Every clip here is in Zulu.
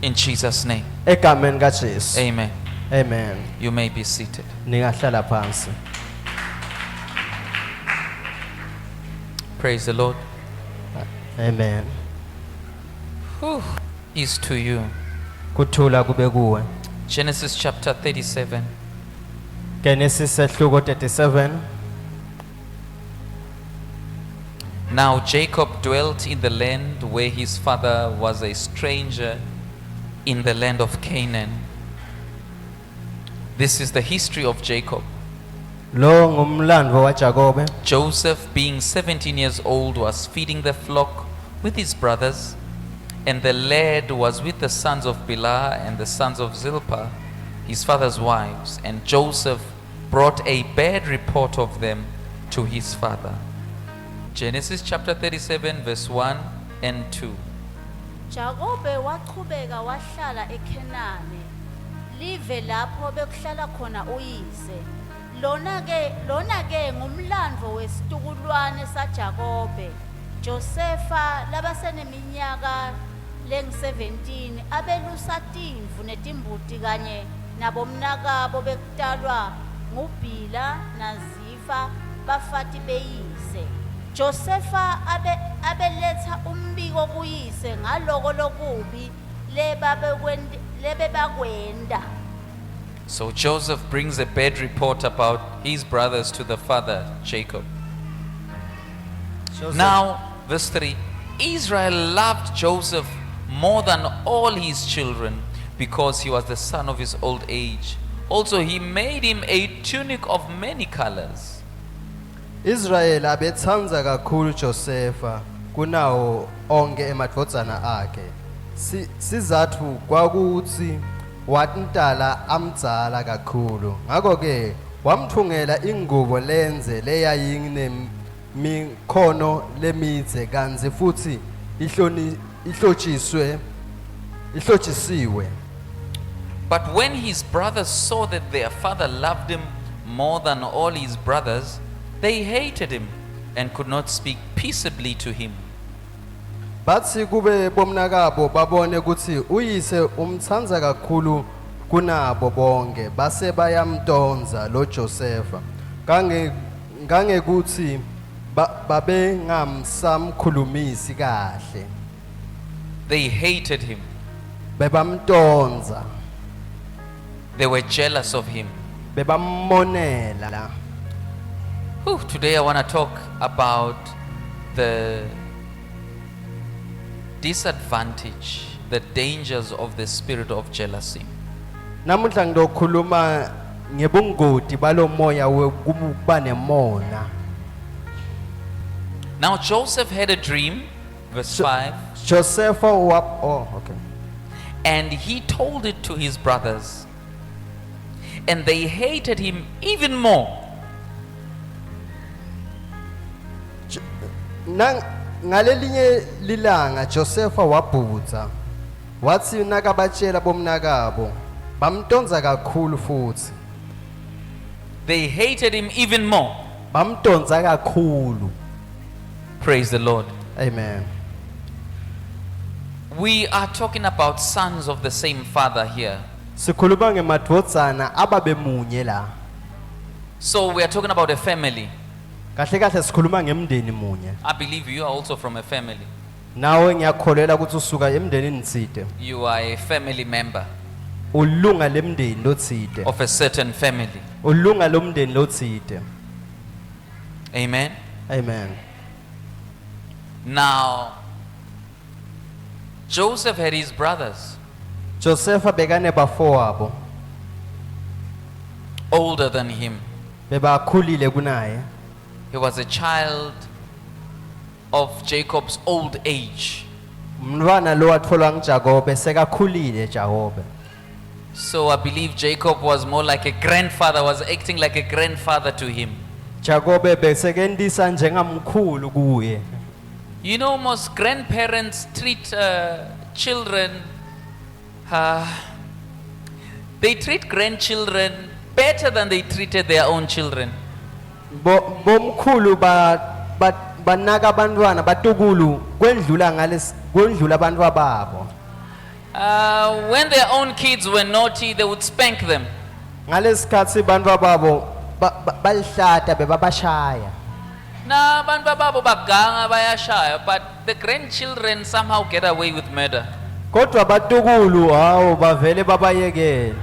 In Jesus' name. Egameni kaJesu. Amen. Amen. You may be seated. Ningahlala phansi. Praise the Lord. Amen. Whew. Is to you. Kuthula kube kuwe. Genesis chapter 37. Genesis ehluko 37. Now Jacob dwelt in the land where his father was a stranger, in the land of Canaan. This is the history of Jacob. Lo ngumlandvo waJakobe. Joseph, being 17 years old, was feeding the flock with his brothers, and the lad was with the sons of Bilhah and the sons of Zilpah, his father's wives, and Joseph brought a bad report of them to his father. Genesis chapter 37 verse 1 and 2. Jakobe waqhubeka wahlala eKhenani, live lapho bekuhlala khona uyise. Lona ke ngumlandvo wesitukulwane saJakobe. Josefa labaseneminyaka leng-17 abelusa timvu netimbuti kanye nabomnakabo bekutalwa nguBhila naZifa bafati beyise. Josefa abeletha umbiko kuyise ngaloko lokubi lebebakwenda. So Joseph brings a bad report about his brothers to the father Jacob. Now, verse 3, Israel loved Joseph more than all his children because he was the son of his old age. Also, he made him a tunic of many colors. Israel abethandza kakhulu Josefa kunawo onke emadvodzana akhe. Sizathu kwakuthi watintala amdzala kakhulu. Ngakho ke wamthungela ingubo lenze leyayine mikhono lemidze kanzi futhi ihlotshisiwe. But when his brothers saw that their father loved him more than all his brothers, they hated him and could not speak peaceably to him. Bathi kube bomnakabo babone ukuthi uyise umthandza kakhulu kunabo bonke base bayamdonsa lo Josefa kange kuthi babengamsamkhulumisi kahle. They hated him. Bebamdonsa. They were jealous of him. Bebammonela. Today I want to talk about the disadvantage, the dangers of the spirit of jealousy. Namuhla ngizokhuluma ngebungoti balomoya wokuba nemona. Now Joseph had a dream, verse 5. Joseph okay. And he told it to his brothers, and they hated him even more. Ngalelinye lilanga Josefa wabhutha wathi nakabatshela bomnakabo bamdonsa kakhulu futhi. They hated him even more. Bamdonsa kakhulu. Praise the Lord. Amen. We are talking about sons of the same father here. Sikhuluma ngemadvodzana ababemunye la. So we are talking about a family. Kahle kahle sikhuluma ngemndeni munye. I believe you are also from a family. Nawe ngiyakholelwa ukuthi usuka emndenini tsite. You are a family member Ulunga lemndeni lotsite. of a certain family. Ulunga lomndeni lotsite. Amen. Amen. Now, Joseph had his brothers, Josefa bekane bafowabo older than him. bebakhulile kunaye. He was a child of Jacob's old age. Umntwana lo watfolwa nguJakobe sekakhulile Jakobe. So I believe Jacob was more like a grandfather, was acting like a grandfather to him. Jakobe besekendisa njengamkhulu kuye. You know, most grandparents treat children, they treat grandchildren better than they treated their own children. Bomkhulu banaka abantwana batukulu kwendlula abantwana babo. When their own kids were naughty, they would spank them. ngalesikhathi bantwa babo balihlata bebabashaya Na bantu babo baganga bayashaya, but the grandchildren somehow get away with murder. kodwa batukulu hawo bavele babayekela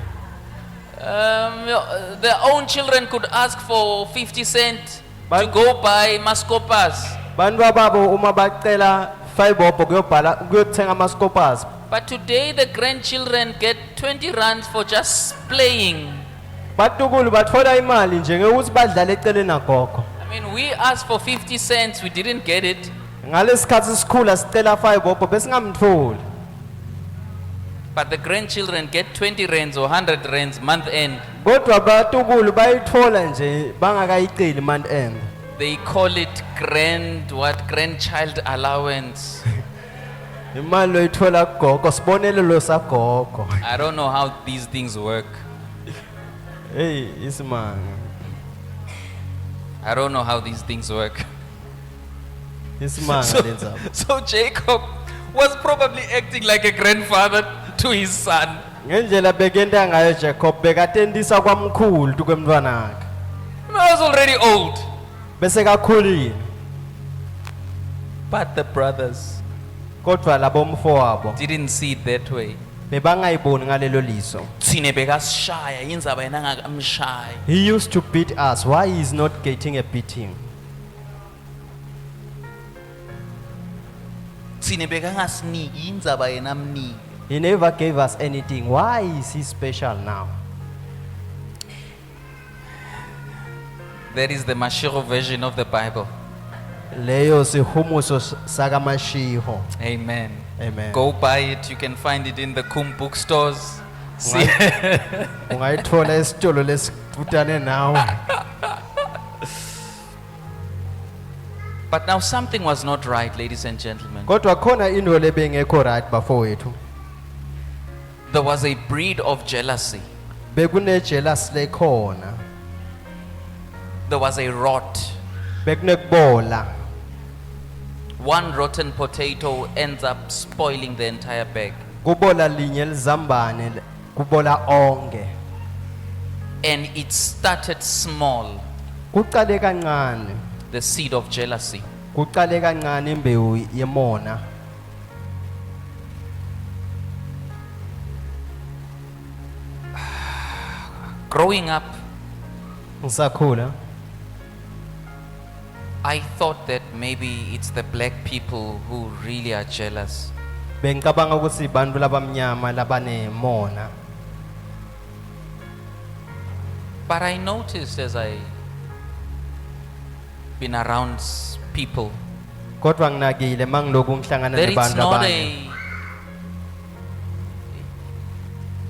Their own children could ask for 50 cents to But- go buy mascopas. bantwa babo uma bacela 5 bob kuyothenga ama-scopas But today the grandchildren get 20 rand for just playing. batukulu bathola imali nje ngekuthi badlale eceleni nagogo I mean, we asked for 50 cents, we didn't get it. ngalesikhathi sikhula sicela 5 bob besingamtholi But the grandchildren get 20 rands or 100 rands month end. kodwa batukulu bayithola nje bangakayiceli month end They call it grandchild allowance. imali loyithola kugogo sibonelelo sagogo I don't know how these things work. hey isimanga I don't know how these things work. isimanga So, lenzaba so Jacob was probably acting like a grandfather to his son. ngendlela bekenta ngayo Jacob bekatendisa kwamkhulu kwemntwana wakhe I was already old. bese kakhulile But the brothers kodwa labo mfowabo didn't see it that way. bebangayiboni ngalelo liso Thine bekasishaya indzaba yena angakamshayi. he used to beat us why he is not getting a beating Thine bekangasiniki indzaba yena amniki. he never gave us anything why is he special now That is the Mashiro version of the Bible. leyo sihumuso sakamashiho Amen. Amen. Go buy it. You can find it in the Kum bookstores. See, ungayithola esitolo lesifutane nawe but now something was not right, ladies and gentlemen. kodwa khona into lebengekho right bafowethu There was a breed of jealousy. bekunejealous lekhona There was a rot. bekunekubola One rotten potato ends up spoiling the entire bag. kubola linye lizambane kubola onke And it started small, kuqale kancane the seed of jealousy. kuqale kancane imbewu yemona Growing up, ngisakhula I thought that maybe it's the black people who really are jealous. bengicabanga ukuthi bantu labamnyama labanemona But I noticed as I been around people kodwa nginakile mangiloku ngihlangana that it's nebantu not abanye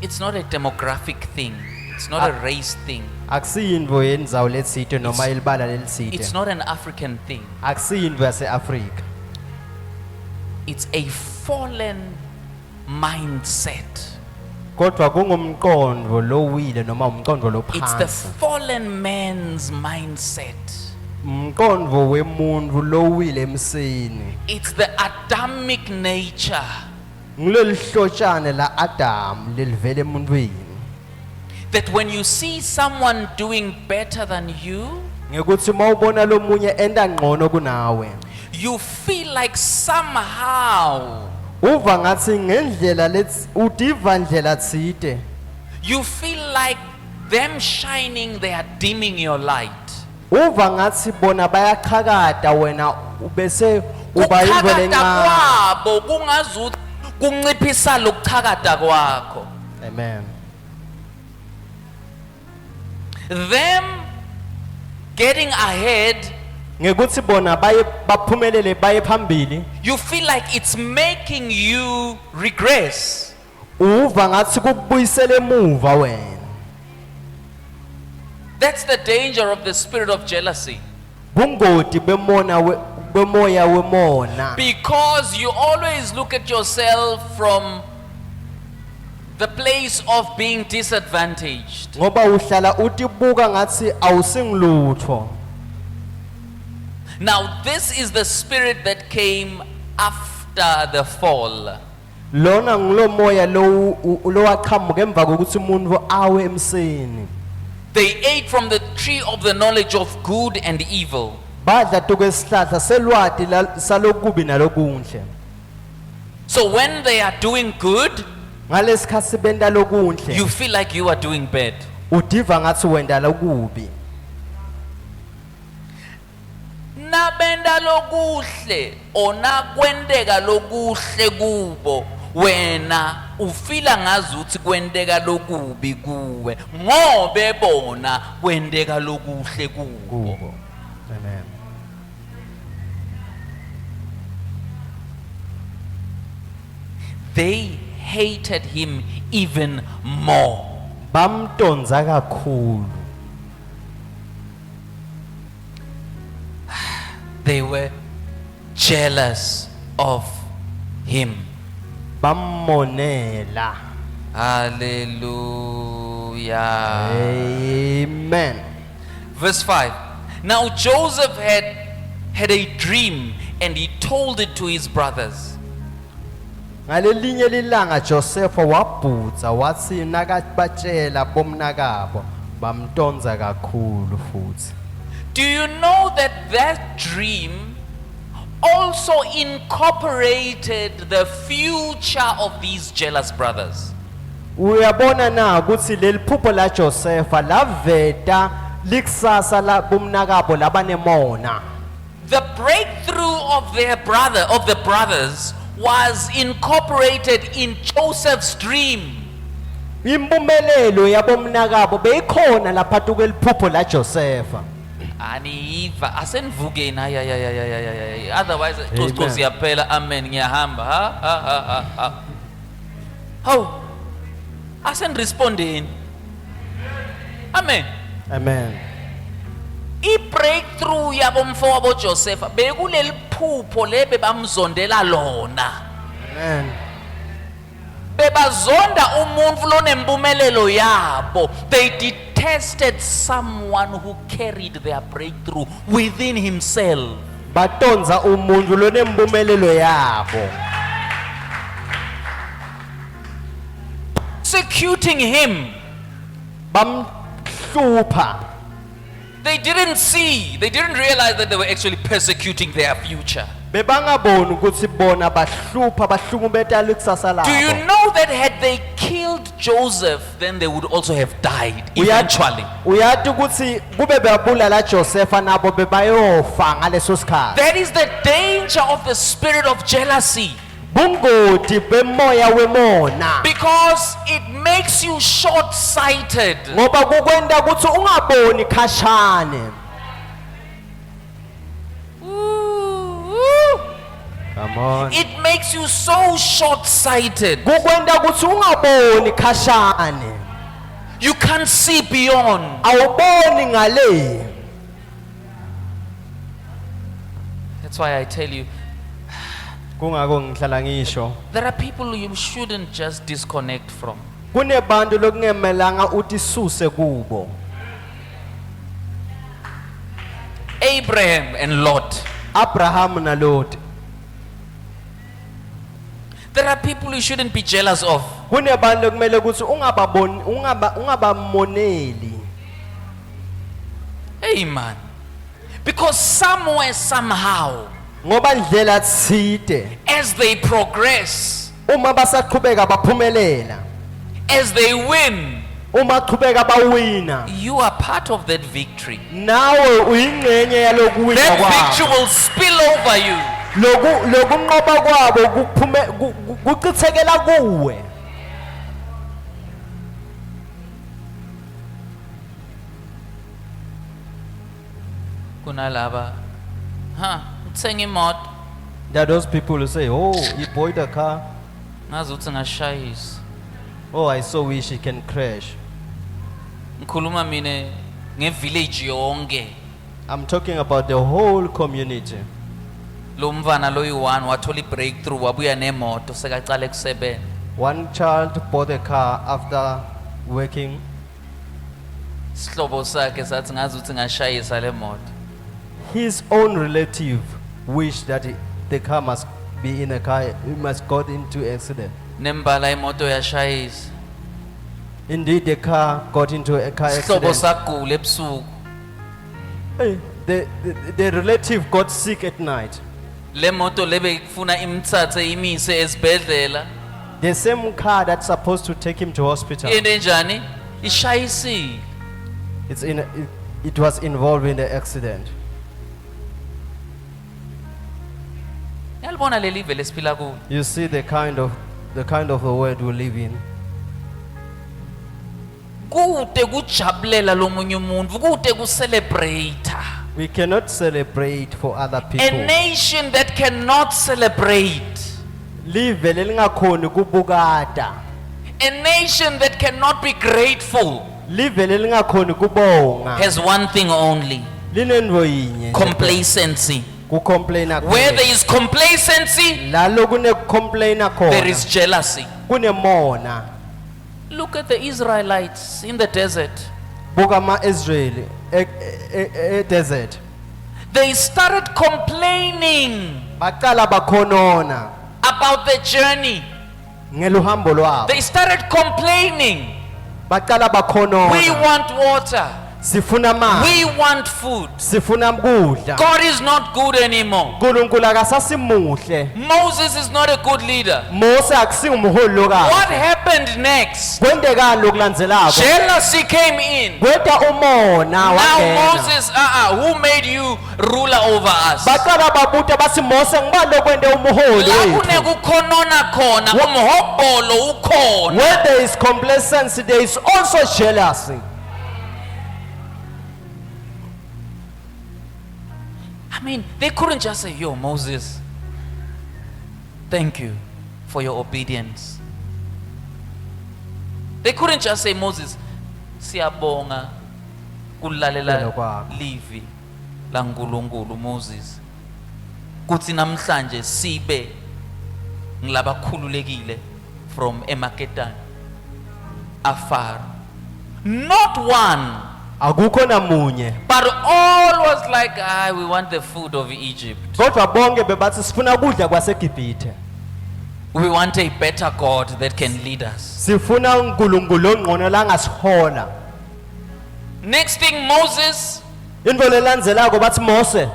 it's not a demographic thing. It's not a race thing. akusiyinto yendzawo letsite noma ilibala It's lelitsite not an African thing. akusiyinto yase-afrika It's a fallen mindset. kodwa kungumqondo lowile noma umqondo It's the lophansi fallen man's mindset. umqondo wemuntu lowile emsini It's the Adamic nature ngileli hlotshane la Adam lelivele emuntwini that when you see someone doing better than you, ngekuthi mawubona lomunye enda ngcono kunawe you feel like somehow uva ngathi ngendlela udiva ndlela tsite you feel like them shining, they are dimming your light. uva ngathi bona bayaqhakada wena ubese uba yinto Ukuthakata lencane kwabo kungazuthi kunciphisa lokuthakata kwakho. amen Them getting ahead, ngekuthi bona baye baphumelele baye phambili you feel like it's making you regress. uva ngathi kubuyisela emuva wena That's the danger of the spirit of jealousy. bungoti bemoya wemona Because you always look at yourself from the place of being disadvantaged. ngoba uhlala utibuka ngathi awusingilutho Now, this is the spirit that came after the fall. lona ngulomoya lowaqhamuka emva kokuthi umuntu awe emseni. They ate from the tree of the knowledge of good and evil. Badla tukwesihlahla selwati salokubi nalokunhle. So when they are doing good, Ngalesikhathi benda lokunhle you feel like you are doing bad. udiva ngathi wenda lokubi. Nabenda lokuhle ona kwendeka lokuhle kubo, wena ufila ngazuthi kwendeka lokubi kuwe ngobe bona kwendeka lokuhle kubo. Kubo. Amen. They hated him even more. Bamtonza kakhulu. They were jealous of him. Bammonela. Hallelujah. Amen. Verse 5. Now Joseph had a dream and he told it to his brothers. Ngalelinye lilanga Joseph wabhutsa wathi nakabatshela bomnakabo bamtonza kakhulu futhi. Do you know that that dream also incorporated the future of these jealous brothers? Uyabona na ukuthi leliphupho la Joseph laveta likusasa la bomnakabo labanemona. The breakthrough of the brothers was incorporated in Joseph's dream. Impumelelo yabomnakabo beyikhona lapha kweliphupho la Joseph. Aniva asenivukeni ay otherwise Amen. Nkosi yaphela amen ngiyahamba ha how asenirespondeni amen. Amen. I-breakthrough yabomfowabo Joseph bekuleli phupho lebe bamzondela lona. Amen. Bebazonda umuntu lonempumelelo yabo. They detested someone who carried their breakthrough within himself. Batonza umuntu lonempumelelo yabo. Persecuting him. Bamhlupha. They didn't realize that they were actually persecuting their future. Bebangaboni ukuthi bona bahlupha bahlukumeta likusasa labo. Do you know that had they killed Joseph, then they would also have died eventually? Uyathi ukuthi kube bebabulala Joseph nabo bebayofa ngaleso sikhathi. That is the danger of the spirit of jealousy. Bungoti bemoya wemona. Because it makes you short-sighted. Ngoba kukwenda ukuthi ungaboni khashane. Come on. It makes you so short-sighted. Kukwenda ukuthi ungaboni khashane. You can't see beyond. Awuboni ngale. That's why I tell you, Kungako ngihlala ngisho. there are people you shouldn't just disconnect from. Kunebantu lokungemelanga utisuse kubo. Abraham and Lot. Abraham na Lot. There are people you shouldn't be jealous of. Kunebantu lokumele ukuthi ungabamoneli. Amen. Because somewhere, somehow, Ngoba ndlela tsite. as they progress, Uma basaqhubeka baphumelela. as they win, Uma qhubeka bawina. you are part of that victory. Nawe uyingcenye yalokuwina That kwabo. victory will spill over you. Lokunqoba kwabo kuchithekela kuwe. Kunalaba, uthenga imoto, There are those people who say, oh, he bought a car. ngazuthi ngashayisa. Oh, I so wish he can crash. Ngikhuluma mina ngevillage yonke. I'm talking about the whole community. Lo mfana loyi-1 wathola i-breakthrough wabuya nemoto sekacala ekusebenza. One child bought a car after working. Isihlobo sakhe sathi ngazuthi ngashayisa le moto. His own relative wished that the car be in a car, you must got into accident. nembala imoto yashayisa Indeed, the car got into a car sihlobo accident. sagula ebusuku Hey, the relative got sick at night. le moto lebe kufuna imthathe imise ezibhedlela The same car that's supposed to take him to hospital. into enjani ishayisile It was involved in the accident. yalibona leli live lesiphila kulo You see the kind of the world we live in. kude kujabulela lomunye umuntu kude kucelebrate We cannot celebrate for other a people. nation that cannot celebrate Live lelingakhoni kubukata. a nation that cannot be grateful Live lelingakhoni kubonga. has one thing only Linento yinye. complacency Kucomplaina where there is complacency lalo kune complaina there khona. is jealousy Kunemona. look at the Israelites in the desert Buka ma Israeli desert. they started complaining Baqala bakhonona about the journey ngeluhambo lwabo. they started complaining Baqala we bakhonona. want water Sifuna manzi. we want food Sifuna kudla. God is not good anymore Nkulunkulu akasasimuhle. Moses is not a good leader Mose akusingumholi lokahle. what happened next Kwendekani lokulandzelako? jealousy came in Kwenta umona now wangena. Moses who made you ruler over us Baqala babuta bathi Mose ngibani lokwende umuholi la wethu? kunekukhonona khona umhobholo ukhona Where there is complacency, there is also jealousy. I mean, they couldn't just say, yo, Moses, thank you for your obedience. They couldn't just say, Moses, siyabonga kulalela Phela kwakho. livi la nkulunkulu Moses. Kuthi namhlanje sibe ngilabakhululekile from eMakedan afar. Not one. Akukho namunye. But all was like, we want the food of Egypt. Kodwa bonke bebathi sifuna kudla kwaseGibhithe. We want a better God that can lead us. Sifuna uNkulunkulu ongqono la ngasihola. Next thing, Moses, Into lelandzelako bathi Mose,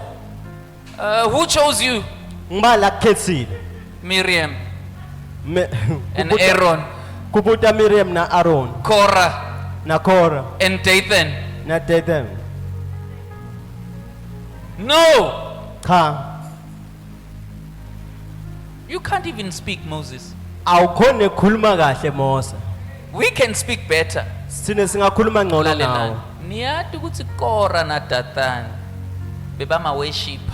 who chose you? ngibani la kukhethile? Miriam Me- and kubuta- Aaron, Kubuta Miriam na Aaron Korah na Korah and Dathan. na Dathan. No, Cha, you can't even speak, Moses. awukhona ukukhuluma kahle Mose. We can speak better. Sine singakhuluma ngcono Lalela, nawe. niyati ukuthi Korah na Dathan bebama worshipper.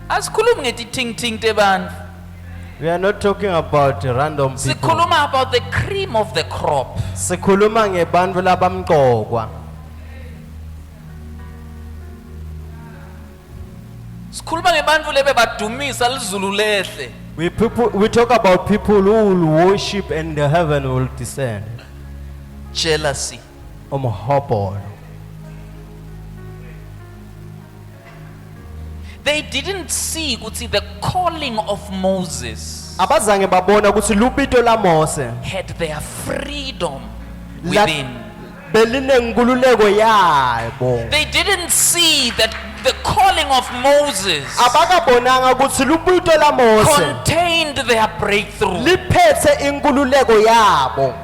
Asikhulumi ngetiting tebantfu. We are not talking about random people. Sikhuluma about the cream of the crop. Sikhuluma ngebantfu labamqokwa. Sikhuluma ngebantfu lebe badumisa lizulu lehle. We talk about people who will worship and the heaven will descend. Jealousy. Umhobholo. They didn't see the calling of Moses Abazange babona ukuthi lubito la Mose had their freedom la within. belinenkululeko yabo. They didn't see that the calling of Moses Abakabonanga ukuthi lubito la Mose contained their breakthrough. liphethe inkululeko yabo.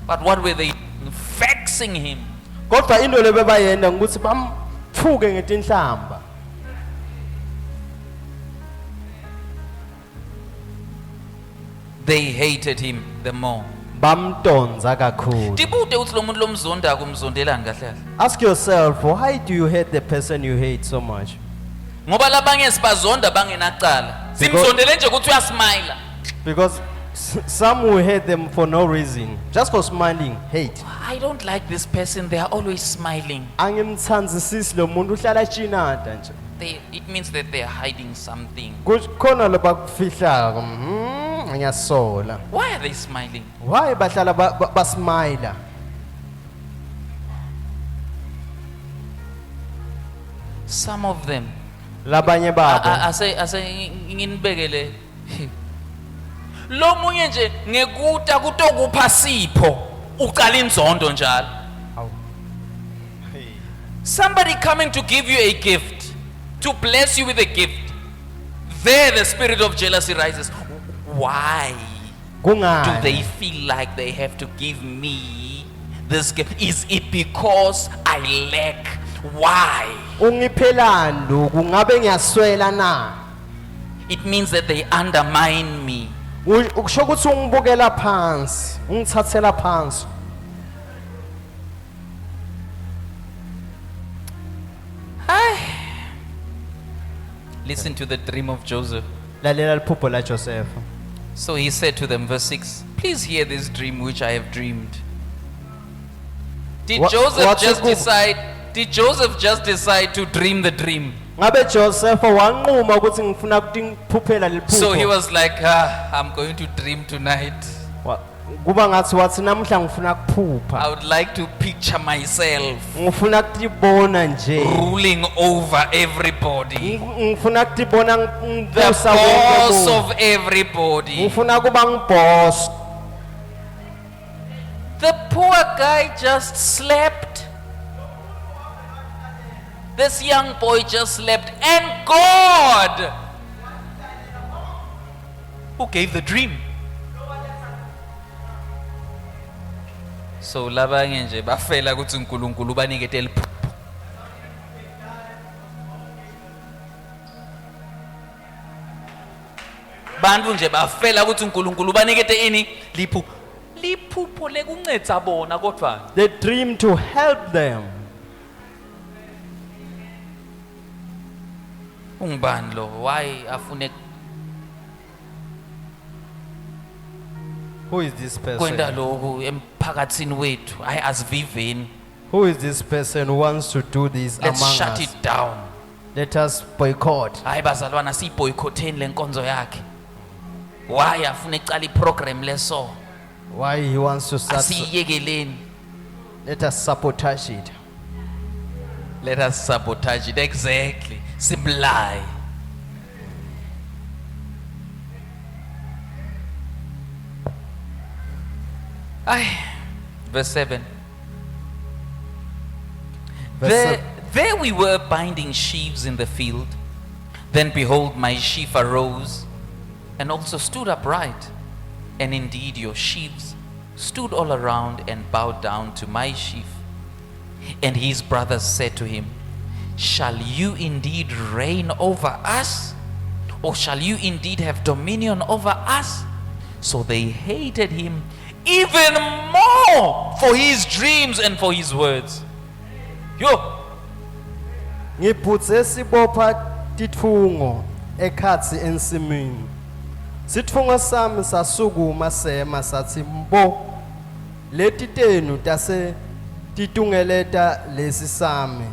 But what were they vexing him? Kodwa into lebebayenda ukuthi bamthuke ngetinhlamba. They hated him the more. Bamdonza kakhulu. Tibude ukuthi lo muntu lomzondako umzondelani kahle kahle. Ask yourself, why do you hate the person you hate so much? Ngoba labanye sibazonda bangenacala. Simzondele nje ukuthi uyasmile. Because some will hate them for no reason, just for smiling. Hate. I don't like this person. They are always smiling. Angimthandzisisi lo muntu uhlala chinata nje. It means that they are hiding something. Kukhona lobakufihlako. Ngiyasola. Why are they smiling? Why bahlala basmile? Some of them. labanye babo Ase nginibekele. Lo munye nje ngekuta kutokupha sipho uqala inzondo njalo. Awu. Somebody coming to give you a gift, to bless you with a gift. There the spirit of jealousy rises. Why do they kungani feel like they have to give me this gift? Is it because I lack? Why? ungiphelando kungabe ngiyaswela na It means that they undermine me. ukusho ukuthi ungibukela phansi ungithathela phansi Listen to the dream of Joseph. lalela liphupho la Joseph So he said to them, verse 6, please hear this dream which I have dreamed. Did What- Joseph what's just the dream? decide? Did Joseph just decide to dream the dream? ngabe Joseph wanquma ukuthi ngifuna ukuthi ngiphuphela So he leliphupho was like, I'm going to dream tonight. kuba ngathi wathi namuhla ngifuna I kuphupha would like to picture myself ngifuna ukutibona nje ruling over everybody, ngifuna ukutibona the ngibusa wonke boss umuntu. of everybody. ngifuna kuba ngiboss The poor guy just slept. This young boy just slept, and God, who gave the dream. So labanye nje bafela ukuthi uNkulunkulu banikete liphupho. Bantu nje bafela ukuthi uNkulunkulu banikete ini liphupho. Liphupho lekuncedza bona kodwa. they dream to help them Ungibani lo? Why afune who is this kwenda person lokhu emphakatsini wethu? Hayi asiviveni. who is this person who wants to do this Let's among shut us it down. let us boycott Hayi bazalwana siyiboycotteni lenkonzo yakhe. Why afune icala iprogram leso? why he wants to start Asiyekeleni. let us sabotage it Let us sabotage it exactly. Sibulaye. Verse 7. Verse There we were binding sheaves in the field. Then behold, my sheaf arose and also stood upright. And indeed, your sheaves stood all around and bowed down to my sheaf. And his brothers said to him, shall you indeed reign over us? Or shall you indeed have dominion over us? So they hated him even more for his dreams and for his words. Yo, ngiphutse sibopha titfungo ekhatsi ensimini sitfungo sami sasukuma sema sathi mbo leti tenu tase titungeleta lesi sami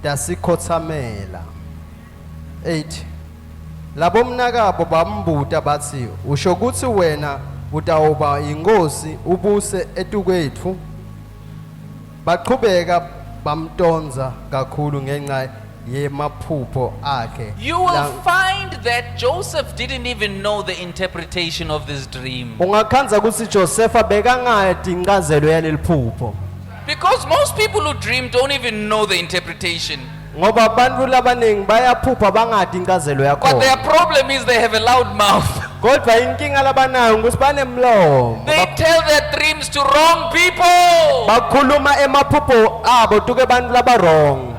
tasikhothamela 8 labo mnakabo bambuta bathi usho ukuthi wena utawuba inkosi ubuse etukwethu baqhubeka bamtonza kakhulu ngenxa yemaphupho akhe you will find that Joseph didn't even know the interpretation of this dream. ungakhanza ukuthi Josepha bekangayati incazelo yaleliphupho Because most people who dream don't even know the interpretation. ngoba abantu labaningi bayaphupha bangadi incazelo But their yakho problem is they have a loud mouth. kodwa inkinga labanayo ukuthi banemlomo They tell their dreams to wrong people. bakhuluma emaphupho abo tuke bantu labarong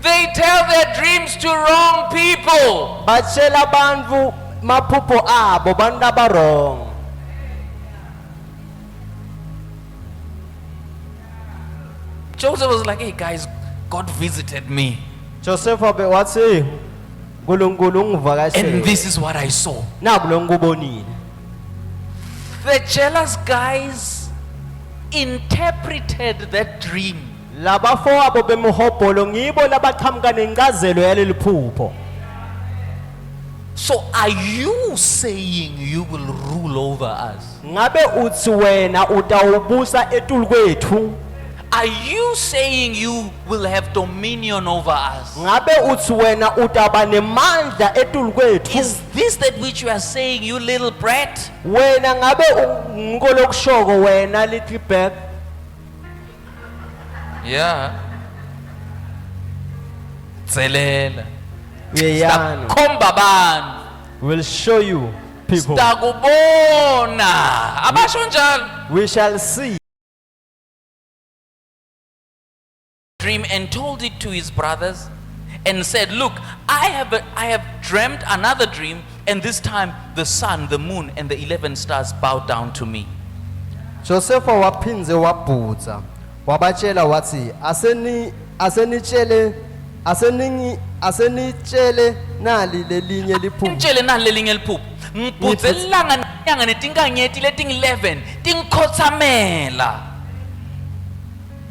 They tell their dreams to wrong people. batshela abantu maphupho abo bantu labarong Joseph was like, hey guys, God visited me. Josepha wathi uNkulunkulu And ungivakashele this is what I saw. naku lo ngikubonile The jealous guys interpreted that dream. labafowabo bemuhobholo ngibo labaqhamuka nencazelo yaleli phupho So are you saying you will rule over us? ngabe uthi wena utawubusa etulu kwethu are you saying you will have dominion over us? ngabe uthi wena utaba nemandla etulu kwethu Is this that which you are saying, you little brat? wena ngabe ngikolokushoko wena little bag Yeah. Tselela. uyeyana Komba bantu. will show you people Sitakubona. Abasho njalo. we shall see Dream and told it to his brothers and said, look, I have dreamt another dream, and this time the sun, the moon, and the 11 stars bowed down to me. Joseph waphinze wabhutsa wabatshela wathi asenitshele nali lelinye liphupho Ngitshele nani lelinye liphupho. Ngibhutse ilanga nenyanga netinkanyeti leting-11 tingikhothamela.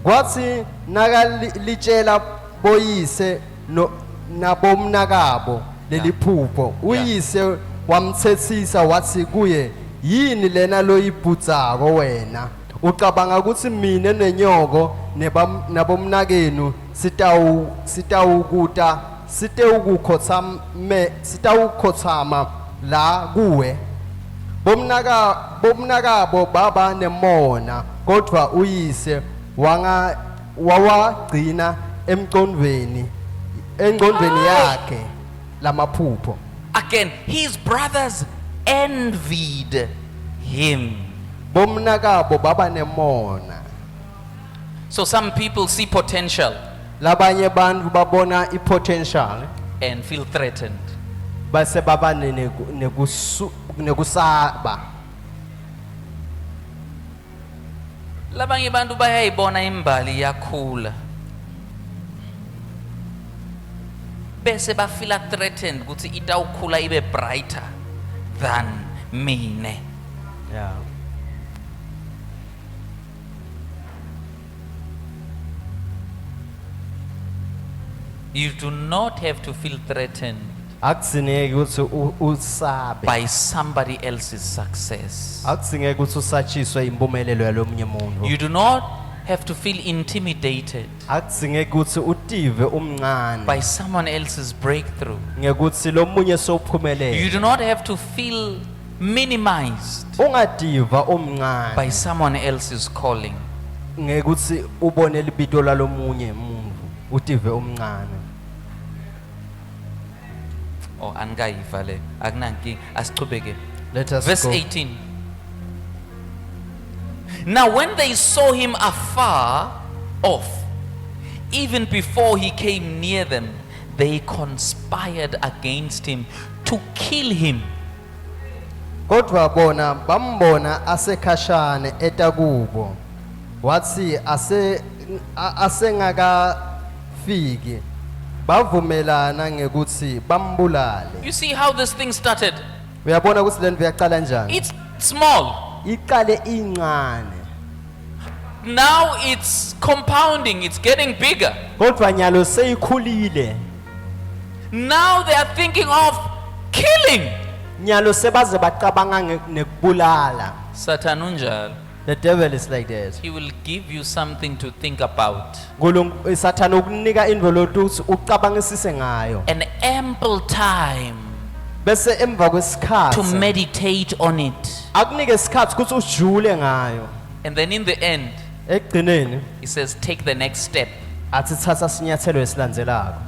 kwathi nakalitshela boyise nabomnakabo leliphupho uyise wamthethisa wathi kuye yini lena loyibhutsako wena ucabanga ukuthi mina nenyoko nabomnakenu sitawukhothama la kuwe bomnakabo baba nemona kodwa uyise wawagcina engqondweni yakhe lamaphupho Again, his brothers envied him. bomnakabo baba nemona So some people see potential labanye bantu babona ipotential and feel threatened. base baba nekusaba Labanye bantu bayayibona imbali yakhula. Bese bafila threatened ukuthi itawukhula ibe brighter than mine. yeah You do not have to feel threatened akusineki ukuthi usabe by somebody else's success. akusineki ukuthi usatshiswe impumelelo yalomunye umuntu You do not have to feel intimidated akusineki ukuthi utive by umncane someone else's breakthrough. ngekuthi lomunye You sophumelele do not have to feel minimized ungativa by umncane someone else's calling. ngekuthi ubone libito lalomunye umuntu utive umncane Oh, angayiva le akunankinga asichubeke. let us Verse go 18. Now when they saw him afar off, even before he came near them, they conspired against him to kill him. kodwa bona bambona asekhashane etakubo wathi asengakafiki bavumelana ngekuthi bambulale You see how this thing started? uyabona ukuthi lento yaqala njani It's small. iqale incane Now it's compounding, it's getting bigger. kodwa nyalo seyikhulile Now they are thinking of killing. nyalo sebaze baqabanga nekubulala Satan unjalo. the devil is like that He will give you something to think about. Sathana ukunika indvo lokuthi ucabangisise ngayo An ample time bese emva to kwesikhathi meditate on it. akunike isikhathi ukuthi ujule ngayo And then in the end, ekugcineni he says, take the next step. athi thatha sinyathelo esilandzelako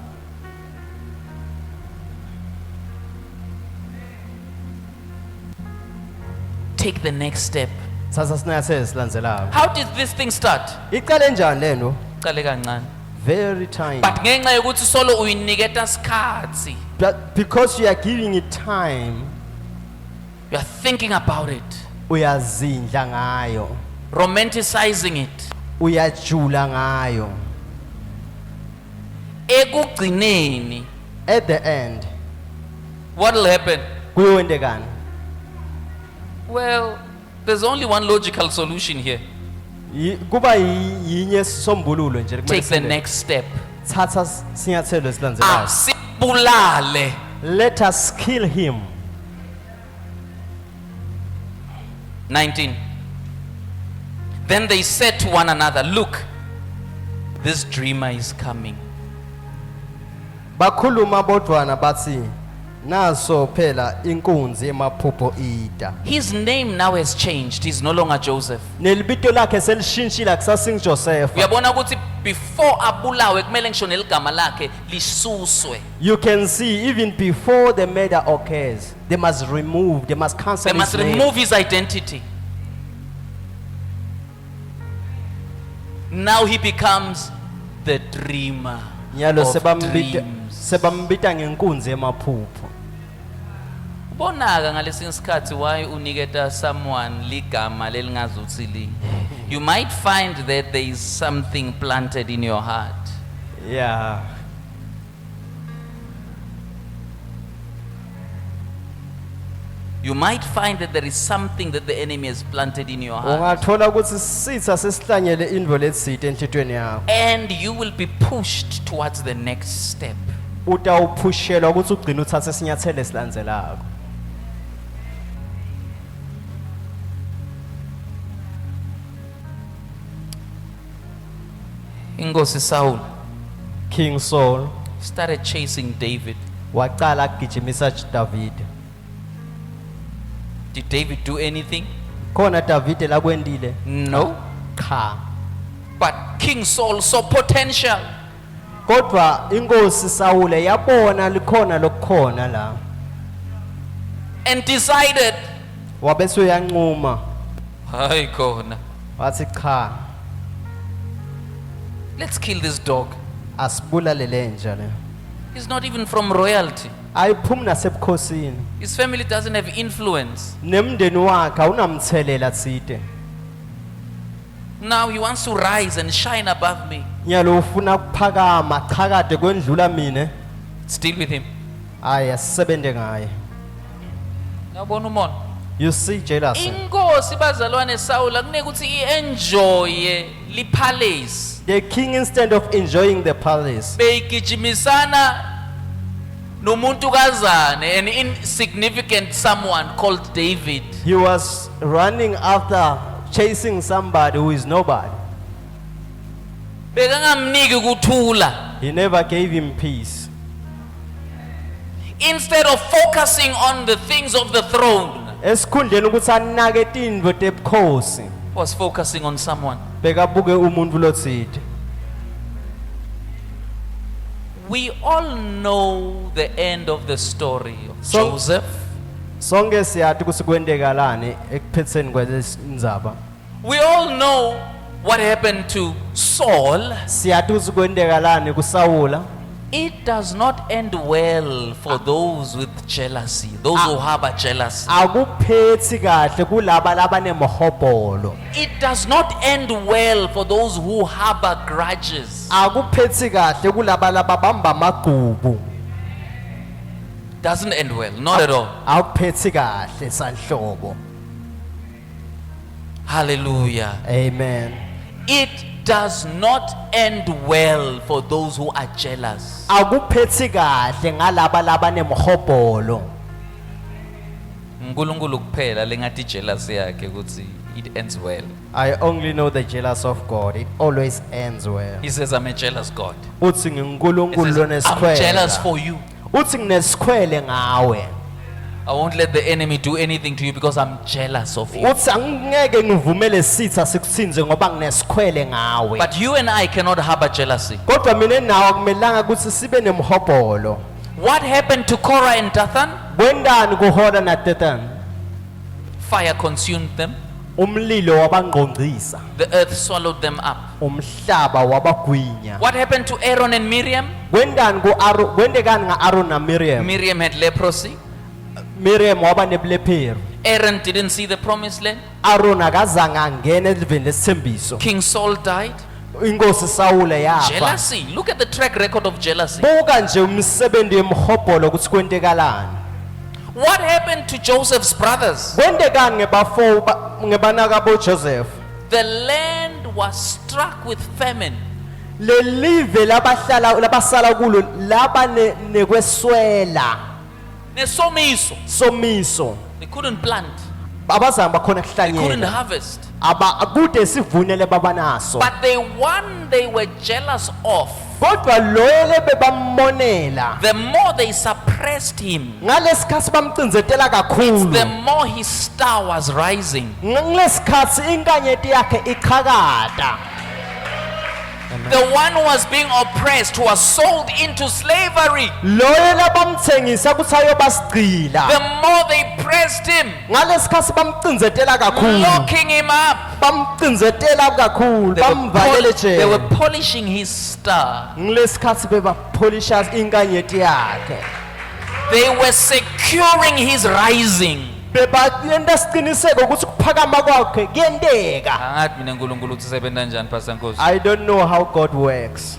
Take the next step. thatha sinyathelo esilandzelako How did this thing start? iqale njani lento Qale kancane. very tiny But ngenxa yokuthi solo uyiniketa sikhatsi, but because you are giving it time you are thinking about it, uyazindla ngayo romanticizing it. uyajula ngayo Ekugcineni, at the end what will happen? kuyowentekani Well, there's only one logical solution here. kuba yinye sombululo nje Take the next step. thatha sinyathelo esilandzelako Asibulale. let us kill him 19. Then they said to one another, look, this dreamer is coming. bakhuluma bodwana bathi naso phela inkunzi emaphupho ida His name now has changed. He's no longer Joseph. nelibito lakhe selishintshile akusasingi Joseph. Uyabona ukuthi before abulawe kumele ngisho neligama lakhe lisuswe. You can see even before the murder occurs they must cancel They must his name. remove his identity. Now he becomes the dreamer Nyalo of sebambita dreams. sebambita ngenkunzi emaphupho. Bonaka ngalesinye isikhathi why uniketa someone ligama lelingazuthi li. You might find that there is something planted in your heart. Yeah. You might find that there is something that the enemy has planted in your heart. Ungathola ukuthi sitha sesihlanyele indvo letsite enhlitweni yakho. And you will be pushed towards the next step. Utawuphushelwa ukuthi ugcine uthathe isinyathelo esilandzelako. Inkosi Saul King Saul started chasing David. waqala agijimisa David. Did David do anything? Khona David lakwendile? No. Cha. But King Saul saw potential. Kodwa inkosi Saul yabona likhona lokukhona la. And decided, Wabese uyanquma. hayi khona, Wathi cha, let's kill this dog. asibulale lenja le. He's not even from royalty. Ayiphumi nasebukhosini. His family doesn't have influence. Nemndeni wakhe awunamthelela tsite. Now he wants to rise and shine above me. Nyalo ufuna kuphakama chakade kwendlula mina. Still with him. Aya sisebende ngaye. Ngiyabona umona. You see jealousy. Inkosi bazalwane Saul akunika ukuthi i-enjoy li palace. The king instead of enjoying the palace. Beyigijimisana nomuntu kazane, an insignificant someone called David. He was running after chasing somebody who is nobody. Bekangamniki ukuthula. He never gave him peace. Instead of focusing on the things of the throne, Esikhundleni ukuthi anake tindvo tebukhosi, was focusing on someone. bekabuke umuntu lotsite. We all know the end of the story of So- Joseph. Sonke siyati ukuthi kwentekalani ekuphetseni kwalesindzaba. We all know what happened to Saul. Siyati ukuthi kwentekalani kuSawula. It does not end well for those with jealousy, those who harbor jealousy. Akuphethi kahle kulaba labanemhobholo. It does not end well for those who harbor grudges. Akuphethi kahle kulaba lababamba amagubu. Doesn't end well, not at all. Akuphethi kahle sanhlobo. Hallelujah. Amen. It does not end well for those who are jealous. Akuphethi kahle ngalaba labanemhobholo. uNkulunkulu kuphela lengathi jealousy yakhe ukuthi it ends well. I only know the jealous of God. It always ends well. He says, I'm a jealous God. Uthi He ngiNkulunkulu says, I'm jealous lonesikhwele. for you. Uthi nginesikhwele ngawe. I won't let the enemy do anything to you because I'm jealous of you. Uthi angeke ngivumele sitha sikuthinze ngoba nginesikhwele ngawe. But you and I cannot harbor jealousy. Kodwa mina nawe akumelanga ukuthi sibe nemhobholo. What happened to Korah and Dathan? Kwendani kuhola naDathan? Fire consumed them. Umlilo wabangqongqisa. The earth swallowed them up. Umhlaba wabagwinya. What happened to Aaron and Miriam? Kwendani kwendekani ngaAaron na Miriam? Miriam had leprosy. Miriam waba nebulephero. Aaron didn't see the promised land. Aaron akazange angene eliveni lesithembiso. King Saul died. Inkosi Sawule yafa. Jealousy. Look at the track record of jealousy. Buka nje umsebenzi wemhobholo ukuthi kwentekalani. What happened to Joseph's brothers? Kwendekani ngebanaka bo Joseph? The land was struck with famine. Lelive labasala kulo laba nekweswela Nesomiso. somiso. They couldn't plant. abazange bakhona They couldn't kuhlanyela harvest. akude sivunele babanaso But the one they were jealous of, kodwa loyele bebamonela the more they suppressed him, ngalesikhathi bamcinzetela the kakhulu more his star was rising. ngalesikhathi inkanyeti yakhe iqhakada The one who was being oppressed, who was sold into slavery, loyela bamthengisa ukuthi ayobasigcila the more they pressed him, ngalesikhathi bamcinzetela kakhulu locking him up, bamcinzetela kakhulu they were, bamvalele they were jele polishing his star. ngalesikhathi bebapholisha inkanyeti yakhe They were securing his rising. bebayenta isiqiniseko ukuthi ukuphakama kwakhe kuyenteka Angathi mina uNkulunkulu uthi usebenza kanjani Pastor Nkosi. I don't know how God works.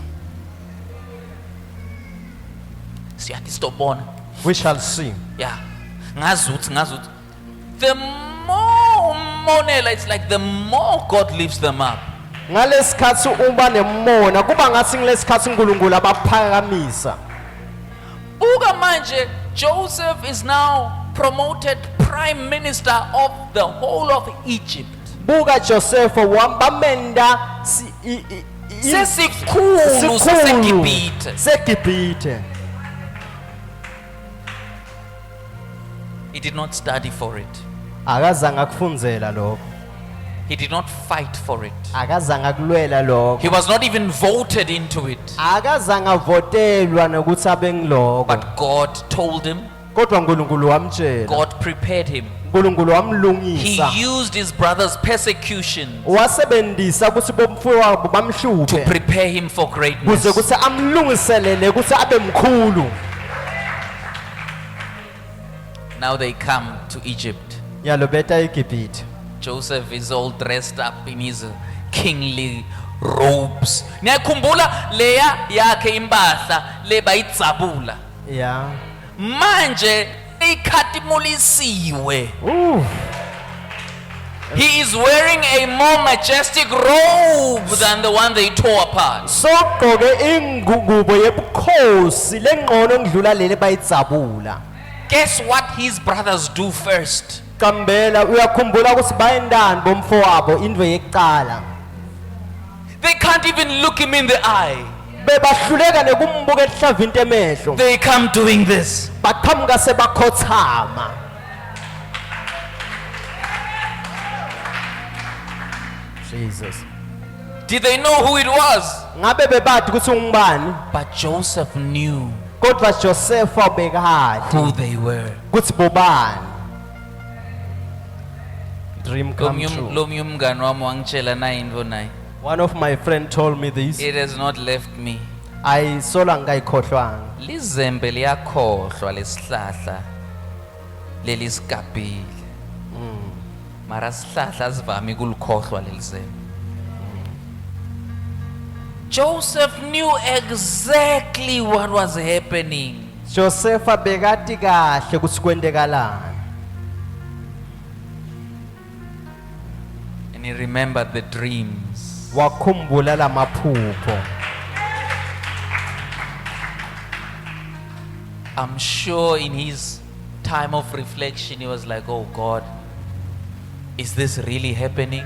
Siyathi stopona. We shall see. Yeah. Ngazi ukuthi the more umonela, it's like the more God lifts them up. Ngalesikhathi uba nemona kuba ngathi ngilesikhathi uNkulunkulu abaphakamisa. Buka manje, Joseph is now promoted prime minister of the whole of Egypt. Buka Joseph wambamenda Sesikhulu saseGibhithe. seGibhithe. He did not study for it. Akazange akufunzela lokho. He did not fight for it. Akazange akulwela lokho. He was not even voted into it. Akazange avotelwa nokuthi abe ngiloko. But God told him, Kodwa uNkulunkulu wamtshela. God prepared him. uNkulunkulu He wamlungisa. used his brother's persecution Wasebenzisa ukuthi bomfowabo to bamhluphe. prepare him for Kuze greatness. kuthi amlungiselele ukuthi abe mkhulu. Now they come to Egypt. Yalobeta eGibhithe. Joseph is all dressed up in his kingly robes. Niyakhumbula leya yakhe impahla le bayidzabula. Yeah. Manje ikhatimulisiwe. Ooh. He is wearing a more majestic robe than the one they tore apart. Sogqoke ingubo yebukhosi lengqono ngidlula leli bayidzabula. Guess what his brothers do first? Kambela uyakhumbula ukuthi bayendani bomfowabo indwe yekuqala. They can't even look him in the eye. Bebahluleka nekumbuka ehlavini emehlo. They come doing this. Baqhamuka sebakhothama. Jesus. Did they know who it was? Ngabe bebathi ukuthi ungubani? But Joseph knew Kodwa Joseph wabekade who they were. ukuthi bobani. Dream come true. Lo mnye umngani wami wangitshela naye into naye. One of my friend told me this. It has not left me. Ayisola ngayikhohlwanga. Lizembe liyakhohlwa lesihlahla lelisigabhile. Mara sihlahla sivami kulikhohlwa lelizembe. Joseph knew exactly what was happening. Joseph abekati kahle ukuthi kwentekalani. And he remembered the dreams. Wakhumbula lamaphupho. I'm sure in his time of reflection he was like, oh God, is this really happening?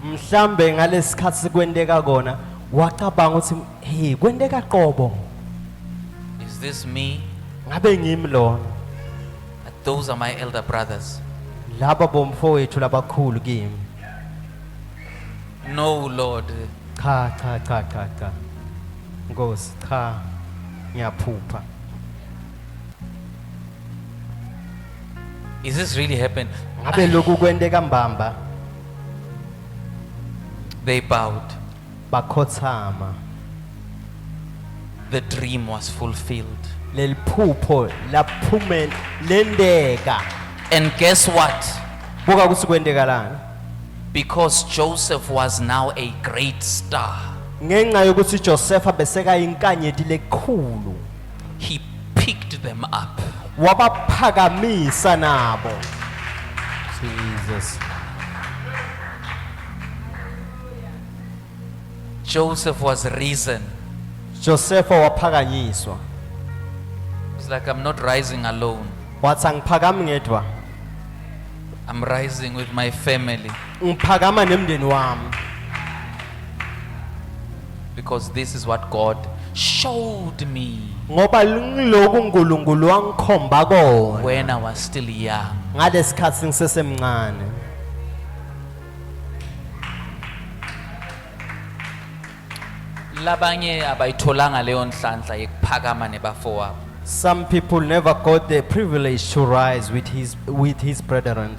Mhlambe ngalesikhathi kwenteka kona wacabanga ukuthi hey kwenteka qobo. Is this me? Ngabe ngimi lona. But those are my elder brothers. Laba bomfowethu labakhulu kimi. No, Lord. Cha. Nkosi cha. Ngiyaphupha. Is this really happening? Ngabe lokhu kwenteka mbamba. They bowed. Bakhothama. The dream was fulfilled. Leliphupho laphume lendeka. And guess what? Buka ukuthi kwentekalani. Because Joseph was now a great star, Ngenxa yokuthi Joseph beseka inkanyeti lekhulu. he picked them up. Wabaphakamisa nabo. Jesus. Joseph was risen. Joseph waphakanyiswa. It's like I'm not rising alone. Wathi angiphakami ngedwa. I'm rising with my family ngiphakama nemndeni wami because this is what God showed me ngoba ngiloku uNkulunkulu wangikhomba kona when I was still young. ngalesikhathi ngisesemncane. Labanye abayitholanga leyo nhlanhla yekuphakama nebafowabo. Some people never got the privilege to rise with his brethren.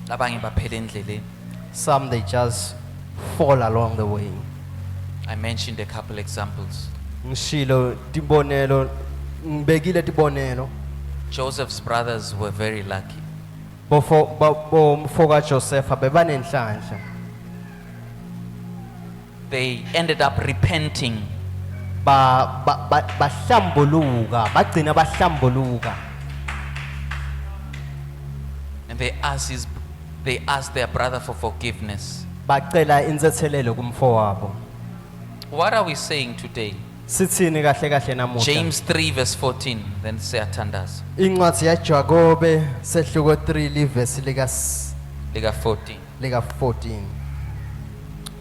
Labanye baphela endleleni. Some they just fall along the way. I mentioned a couple examples. Ngishilo tibonelo ngibekile tibonelo. Joseph's brothers were very lucky. Bofoka Joseph bebanenhlanhla. They ended up repenting bahlambuluka bagcina bahlambuluka and they asked their brother for forgiveness. bacela insethelelo kumfowabo. What are we saying today? Sithini kahle kahle namuhla? James 3 verse 14. Then siyathandaza. Incwadi yaJakobe sehluko 3 livesi Lika 14. lika 14.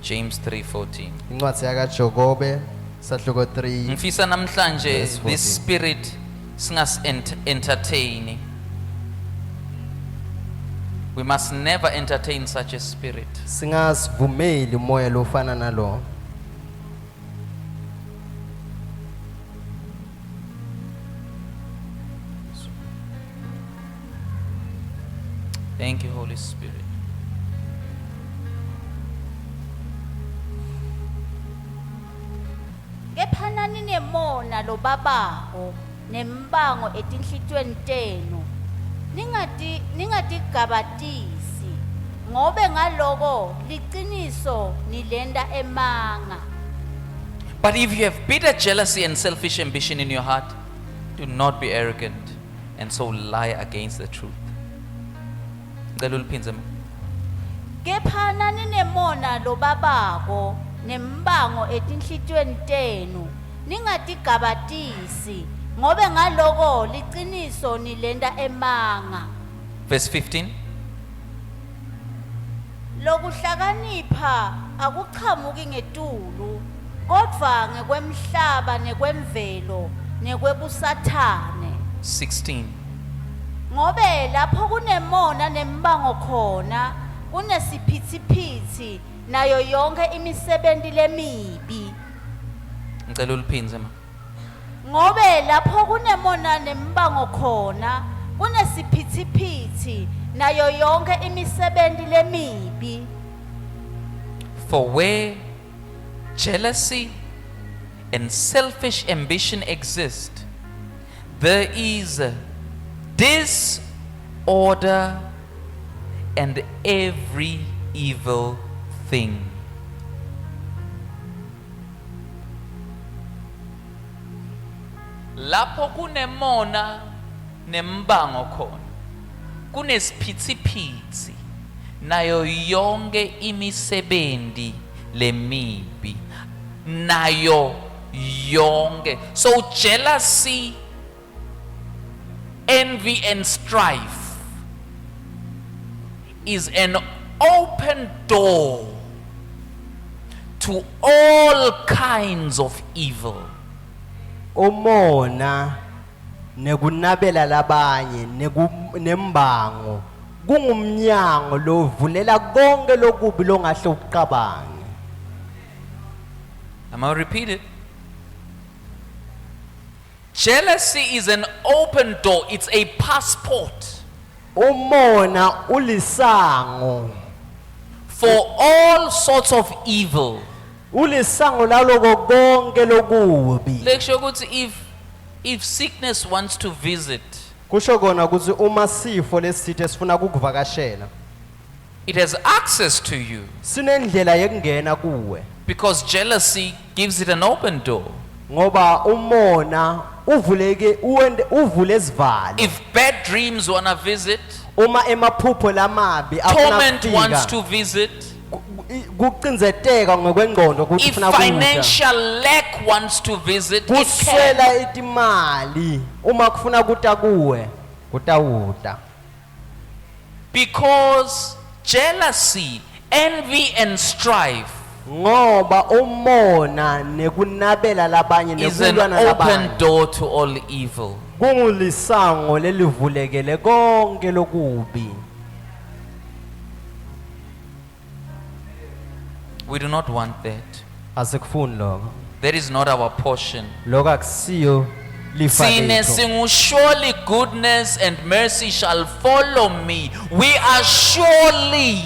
James 3:14. Incwadi yakaJakobe sehluko 3. Ngifisa namhlanje Verse 14. this spirit singas entertain. We must never entertain such a spirit. Singasivumeli umoya lofana nalo. Thank you, Holy Spirit. Kephanani nemona lo babaho nembango etinhlitweni tenu. Ningatigabatisi ngobe ngaloko liqiniso nilenda emanga. But if you have bitter jealousy and selfish ambition in your heart, do not be arrogant and so lie against the truth. Ngicela uliphindze ma. Kephanani nemona lo babako nembango etinhlitweni tenu. Ningatigabatisi ngobe ngaloko liqiniso nilenda emanga. Verse 15. Lokuhlakanipha akuqhamuki ngetulu kodwa ngekwemhlaba nekwemvelo nekwebusathane. 16. Ngobe lapho kunemona nembango khona kunesiphithiphithi nayo yonke imisebenzi lemibi. Ngicela uliphindze ma. Ngobe lapho kunemona nembango khona kunesiphithiphithi nayo yonke imisebenzi lemibi. For where jealousy and selfish ambition exist, there is disorder and every evil thing. Lapho kunemona nembango khona kunesiphithiphithi nayo yonke imisebenzi lemibi nayo yonke. So jealousy, envy and strife is an open door to all kinds of evil. Umona nekunabela labanye nembango kungumnyango lovulela konke lokubi longahle uqabange. I'm going to repeat it. Jealousy is an open door. It's a passport Umona ulisango for all sorts of evil. ulisango laloko konke lokubi. Like sure if sickness wants to visit, Kusho kona ukuthi uma sifo lesithe sifuna kukuvakashela it has access to you sinendlela yekungena kuwe because jealousy gives it an open door. ngoba umona uvule izivalo. If bad dreams want to visit, Uma emaphupho lamabi afuna torment wants to kufika visit, kucinzeteka ngokwengqondo ukuthi if ufuna kuja. financial lack wants to visit, it can. Kuswela itimali uma kufuna kuta kuwe kutawuta. Because jealousy, envy, and strife ngoba umona nekunabela labanye is an nekulwana labanye open door to all evil. kungulisango lelivulekele konke lokubi. We do not want that. Asikufuni lokho. That is not our portion. Lokho akusiyo lifa Sine lethu. singu, surely goodness and mercy shall follow me. We are surely.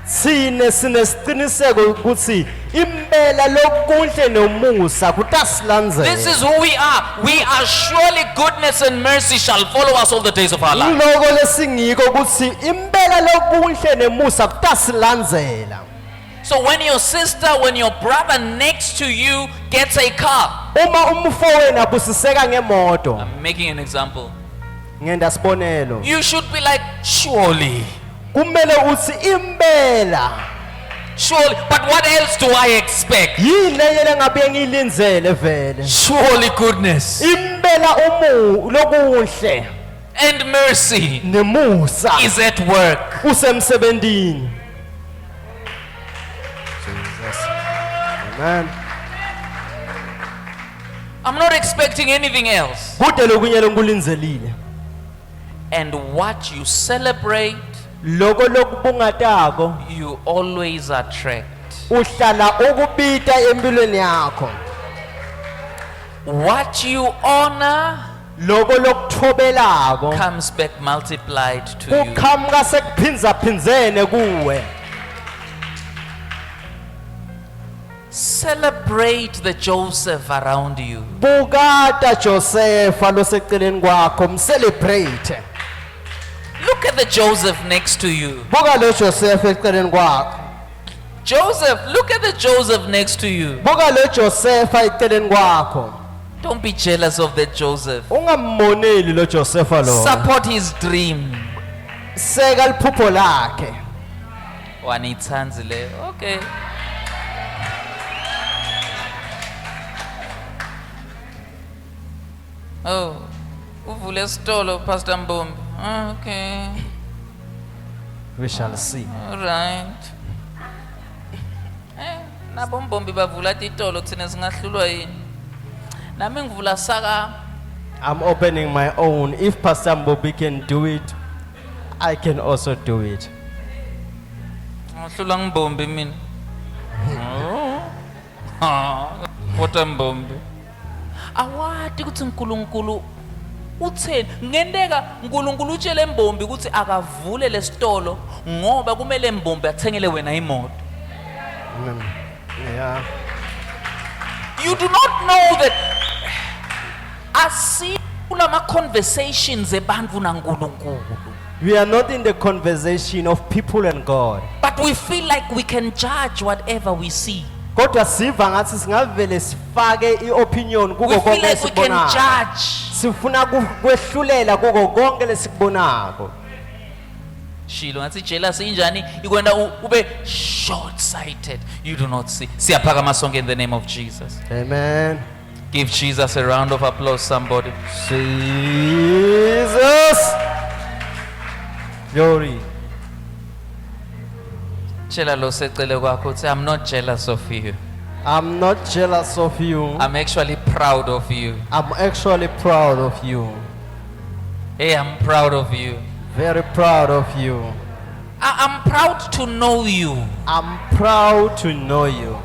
Sine sinesiqiniseko ukuthi impela lokuhle nomusa kutasilandzela. This is who we are. We are surely goodness and mercy shall follow us all the days of our life. Lokho lesingiko ukuthi impela lokuhle nemusa kutasilandzela. So when your sister, when your brother next to you gets a car, Uma umfowenu abusiseka ngemoto, I'm making an example. ngenda sibonelo. You should be like, surely, Kumele uthi impela surely. But what else do I expect? yini leyele ngabe ngilindzele vele. Surely goodness Impela lokuhle and mercy nemusa is at work. usemsebentini. Amen. I'm not expecting anything else. Kude lokunye lonkulindzelile. And what you celebrate, Loko lokubungatako you always attract. uhlala ukubita empilweni yakho. What you honor Loko lokuthobelako comes back multiplied to you. kuqhamuka sekuphindza phindzene kuwe. Celebrate the Joseph around you. Bukata Josepha loseceleni kwakho, mcelebrate. Look at the Joseph next to you. Buka lo Joseph eceleni kwakho. Joseph, look at the Joseph next to you. Buka lo Josepha eceleni kwakho. Don't be jealous of that Joseph. Ungammoneli lo Josepha lo. Support his dream. Seka liphupho lakhe. Wanitsanzile. Okay. Oh, uvule stolo, Pastor Mbombi. Okay. We shall see. All right. Nabo Mbombi bavula titolo thina singahlulwa yini. Nami ngivula saka. I'm opening my own. If Pastor Mbobi can do it, I can also do it. Ngihlula ngibombi mina. Pota Mbombi. Awati ukuthi uNkulunkulu utheni, ngendeka uNkulunkulu utshele Mbombi ukuthi akavule lesitolo ngoba kumele Mbombi athengele wena imoto. Yeah. You do not know that asikula conversations ebantfu naNkulunkulu. We are not in the conversation of people and God. But we feel like we can judge whatever we see. Kodwa siva ngathi singavele sifake iopinion We kuko feel konke like we can lesibonako. judge. Sifuna kwehlulela kuko konke lesikubonako. Shilo ngathi jealousy injani ikwenda ube short sighted. You do not see. Siyaphakama sonke in the name of Jesus. Amen. Give Jesus a round of applause, somebody. Jesus. Glory. Tshela lo secele kwakho uthi, I'm not jealous of you. I'm not jealous of you. I'm actually proud of you. I'm actually proud of you. Hey, I'm proud of you. Very proud of you. I'm proud to know you. I'm proud to know you.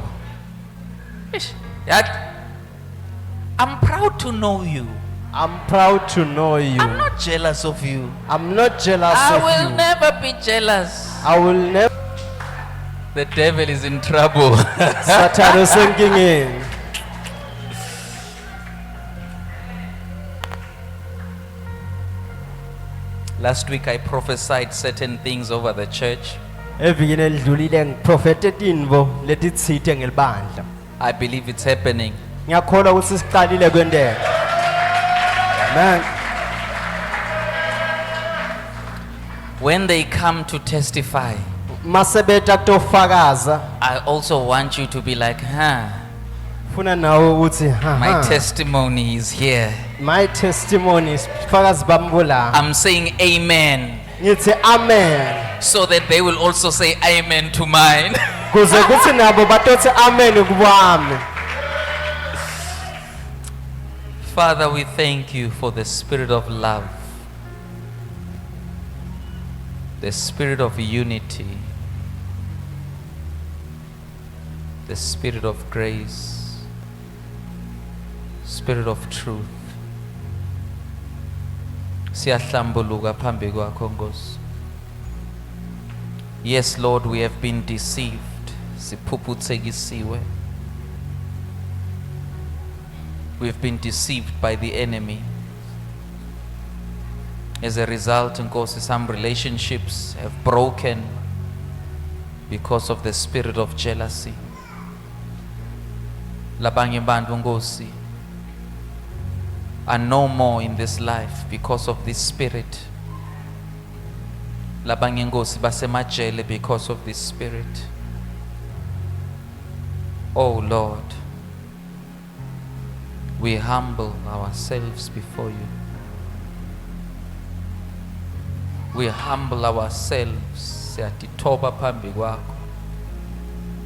I'm proud to know you. I'm proud to know you. I'm not jealous of you. I'm not jealous I of will you. never be jealous. I will never. The devil is in trouble. Satan is sinking in. Last week I prophesied certain things over the church. Evikini elidlulile ngiprofete tintfo letitsite ngelibandla. I believe it's happening. Ngiyakholwa ukuthi siqalile kwenteka. Amen. When they come to testify, Masebeta kutofakaza I also want you to be like, funa nawe uthi my testimony is here. my testimony is fakazi bambula. I'm saying amen. Ngithi amen. so that they will also say amen to mine. kuze kuthi nabo batothi amen kubami. Father, we thank you for the spirit of love, the spirit of unity, the spirit of grace, spirit of truth. Siyahlambuluka phambi kwakho Nkosi. Yes, Lord, we have been deceived. Siphuphuthekisiwe. We've been deceived by the enemy. As a result, Nkosi, some relationships have broken because of the spirit of jealousy. Labanye bantu Nkosi are no more in this life because of this spirit. Labanye Nkosi basemajele because of this spirit. Oh Lord, we humble ourselves before you. We humble ourselves. Siyatithoba phambi kwakho.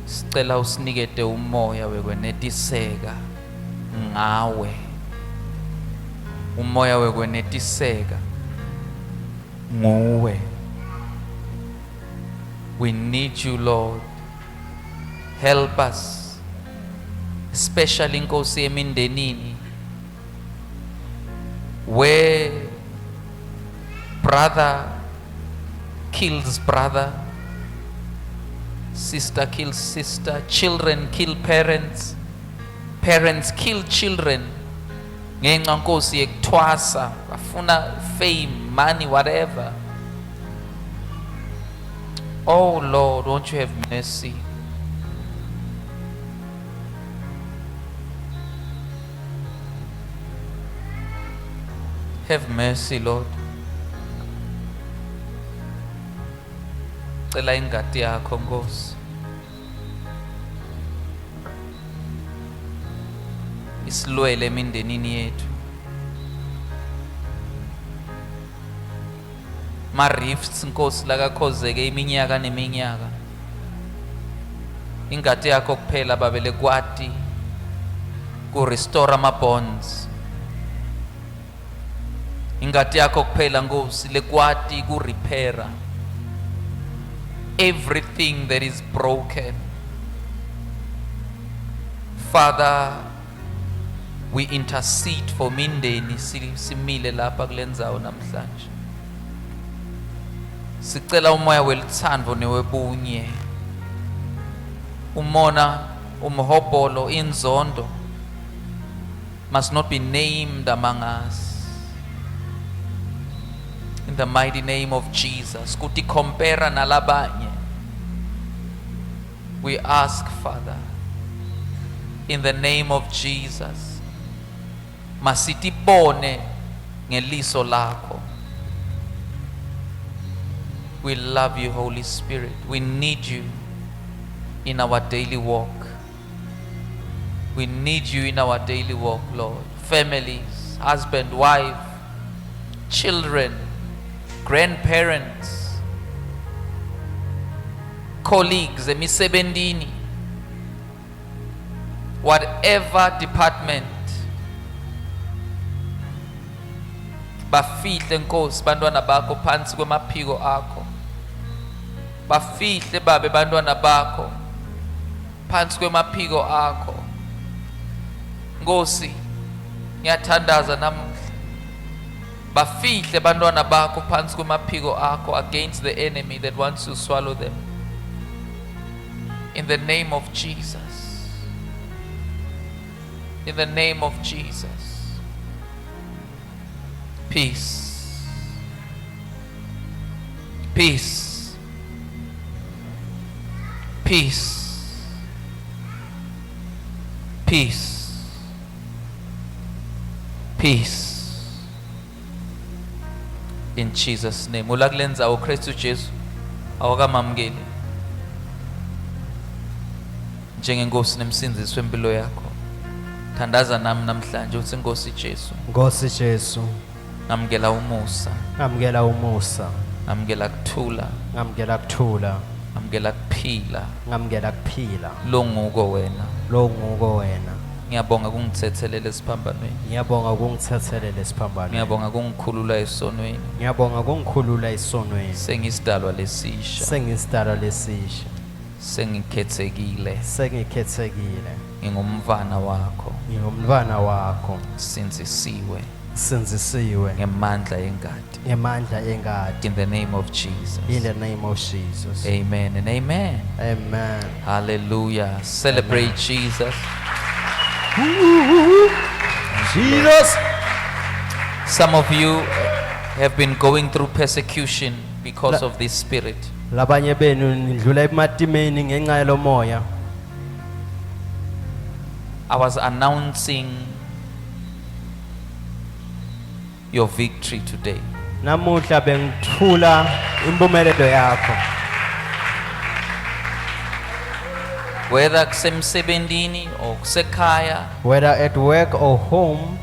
Sicela usinikete umoya wekwenetiseka ngawe. Umoya wekwenetiseka nguwe. We need you, Lord. Help us, especially Nkosi emindenini, where brother kills brother, sister kills sister, children kill parents, parents kill children. Ngenxa Nkosi yekuthwasa, bafuna fame, money, whatever. Oh Lord, won't you have mercy? Have mercy, Lord. Cela ingati yakho Nkosi. Isilwele emindenini yethu. Ma-rifts Nkosi lakakhozeke iminyaka neminyaka. Ingati yakho kuphela babele kwati ku-restore ama-bonds. Ingati yakho kuphela Nkosi lekwati ku-repaira everything that is broken. Father, we intercede for mindeni simile lapha kulendzawo namhlanje. Sicela umoya welithando newebunye. Umona, umhobholo, inzondo must not be named among us. In the mighty name of Jesus. Kuti compare nalabanye. We ask, Father, in the name of Jesus, masitibone ngeliso lakho. We love you, Holy Spirit. We need you in our daily walk. We need you in our daily walk, Lord. Families, husband, wife, children, grandparents, colleagues, emisebenzini, whatever department. Bafihle Nkosi bantwana bakho phansi kwemaphiko akho. Bafihle babe bantwana bakho phansi kwemaphiko akho. Nkosi, ngiyathandaza namuhla. Bafihle bantwana bakho phansi kwemaphiko akho against the enemy that wants to swallow them. In the name of Jesus. In the name of Jesus. Peace. Peace. Peace. Peace. Peace. In Jesus' name. Ulakulenza uKristu Jesu awakamamukeli njengenkosi nemsindzisi wempilo yakho. Thandaza nami namhlanje uthi Nkosi Jesu. Nkosi Jesu. Namukela umusa. Ngamukela umusa. ngamukela kuthula, ngamukela kuthula, ngamukela kuphila ngamukela kuphila longuko wena. lo nguko wena. Ngiyabonga kungithethelele esiphambanweni, Ngiyabonga ukungithethelele esiphambanweni. ngiyabonga kungikhulula esonweni. Ngiyabonga kungikhulula isonweni. Sengisidalwa lesisha, Sengisidalwa lesisha, sengikhethekile, sengikhethekile, ngingumfana wakho, ngingumntwana wakho, sinzisiwe sinzisiwe ngemandla engadi. ngemandla engadi. In the name of Jesus. In the name of Jesus. Amen and amen. Amen. Hallelujah. Celebrate Jesus. Jesus. Some of you have been going through persecution because of this spirit. Labanye benu nidlula ematimeni ngenxa yalo moya. I was announcing your victory today. Namuhla bengithula impumelelo yakho. Whether kusemsebentini or kusekhaya Whether at work or home,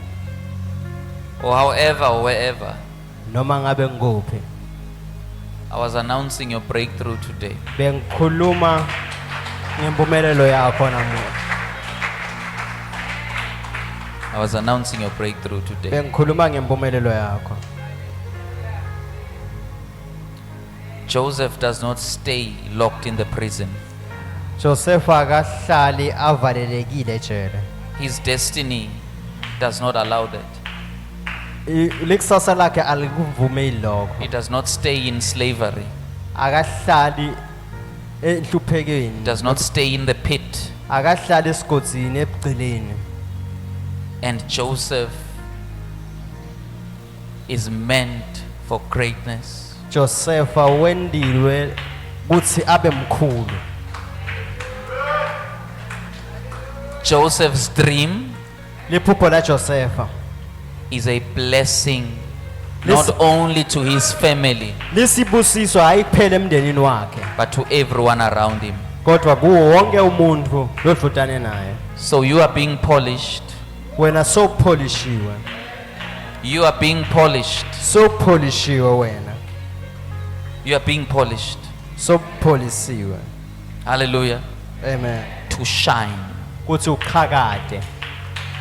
or however or wherever, noma ngabe nguphi, I was announcing your breakthrough today. bengikhuluma ngempumelelo yakho namuhla. I was announcing your breakthrough today. Bengikhuluma ngempumelelo yakho. Joseph does not stay locked in the prison. Joseph akahlali avalelekile ejele. His destiny does not allow that. Likusasa lakhe alikuvumeli lokho. He does not stay in slavery. Akahlali enhluphekweni. Does not stay in the pit. Akahlali esigodini ebugcileni. And Joseph is meant for greatness. Joseph wendilwe kuthi abe mkhulu. Joseph's dream Liphupho la Joseph is a blessing not only to his family lisibusiso hayi kuphela emndenini wakhe but to everyone around him. kodwa kuwo wonke umuntu lodlutane naye. So you are being polished. Wena sowupholishiwe. You are being polished. Sowupholishiwe wena. You are being polished. Sowupholisiwe. Hallelujah. Amen. To shine. Kuthi uqhakade.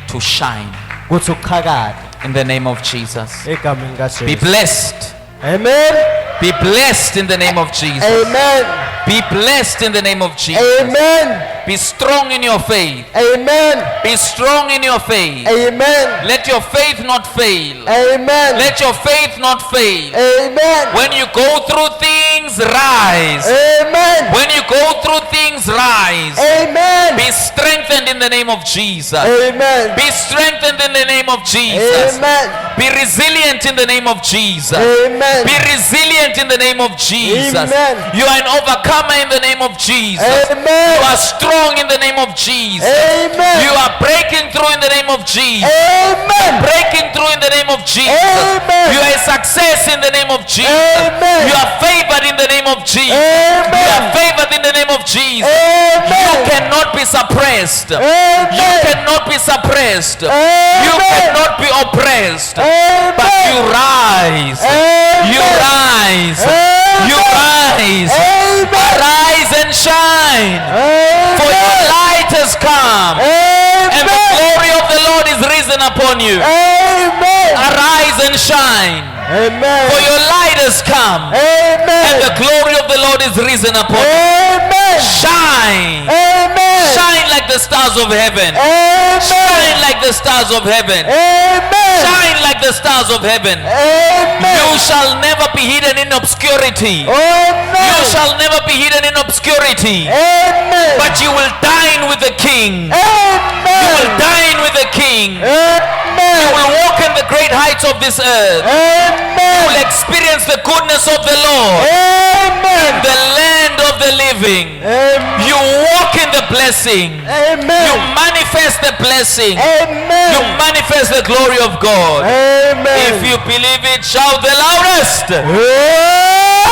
To shine. Kuthi uqhakade. In the name of Jesus. Egameni kaJesu. Be blessed. Amen. Be blessed in the name of Jesus. Amen. Be blessed in the name of Jesus. Amen. Be strong in your faith. Amen. Be strong in your faith. Amen. Let your faith not fail. Amen. Let your faith not fail. Amen. When you go through things, rise. Amen. When you go through things, rise. Amen. Be strengthened in the name of Jesus. Amen. Be strengthened in the name of Jesus. Amen. Be resilient in the name of Jesus. Amen. Be resilient in the name of Jesus. Amen. You are an overcomer in the name of Jesus. Amen. You are strong in the name of Jesus. Amen. You are breaking through in the name of Jesus. Amen. Breaking through in the name of Jesus. Amen. You are a success in the name of Jesus. Amen. You are favored in the name of Jesus. Amen. You are favored in the name of Jesus. Amen. You cannot be suppressed. Amen. You cannot be suppressed. Amen. You cannot be oppressed. Amen. But you rise. Amen. You rise. Amen. You rise. Amen. Arise and shine. Amen. For your light has come. Amen. And the glory of the Lord is risen upon you. Amen. Arise and shine. Amen. For your light has come. Amen. And the glory of the Lord is risen upon you. Amen. Shine. Amen. Shine like the stars of heaven. Amen. Shine like the stars of heaven. Amen. Shine like the stars of heaven. Amen. You shall never be hidden in obscurity. Amen. You shall never be hidden in obscurity. Amen. But you will dine with the King. Amen. You will dine with the King. Amen. You will walk in the great heights of this earth. You will Amen. experience the goodness of the Lord. Amen. The land of the living. Amen. You walk in the blessing. You Amen. manifest the blessing. Amen. You manifest the glory of God. Amen. If you believe it, shout the loudest. Amen.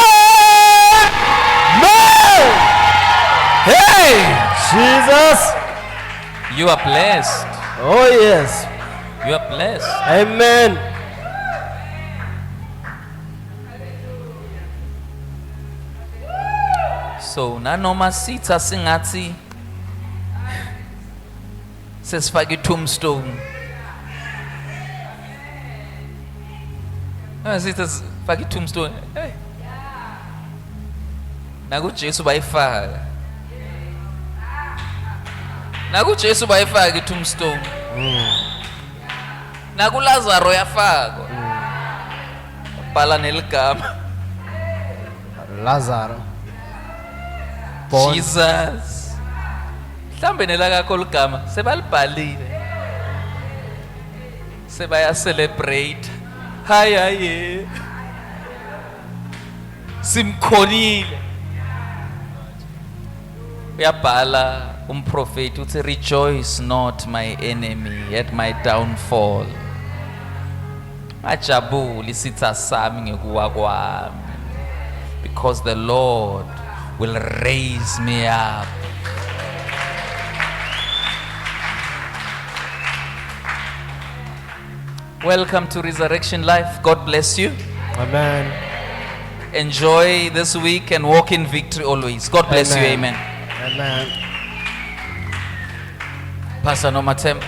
Hey! Jesus. You are blessed. Oh yes. You are blessed. Amen. so nanoma sitha singathi sesifaka tombstone. Sitha sifaka tombstone. Hey. Naku Jesu bayifaka. Naku Jesu bayifaka tombstone. Naku Lazaro yafakwa. Bhala neligama. Lazaro. Born. Jesus. Mhlambe nelakho ligama sebalibhalile. Sebaya celebrate. Hayi. Simkhonile. Uyabhala umprofeti uthi rejoice not my enemy at my downfall. Ajabuli isitha sami ngekuwa kwami. Because the Lord will raise me up. Welcome to Resurrection Life. God bless you. Amen. Enjoy this week and walk in victory always. God bless you. Amen. Amen. Pastor Nomatem.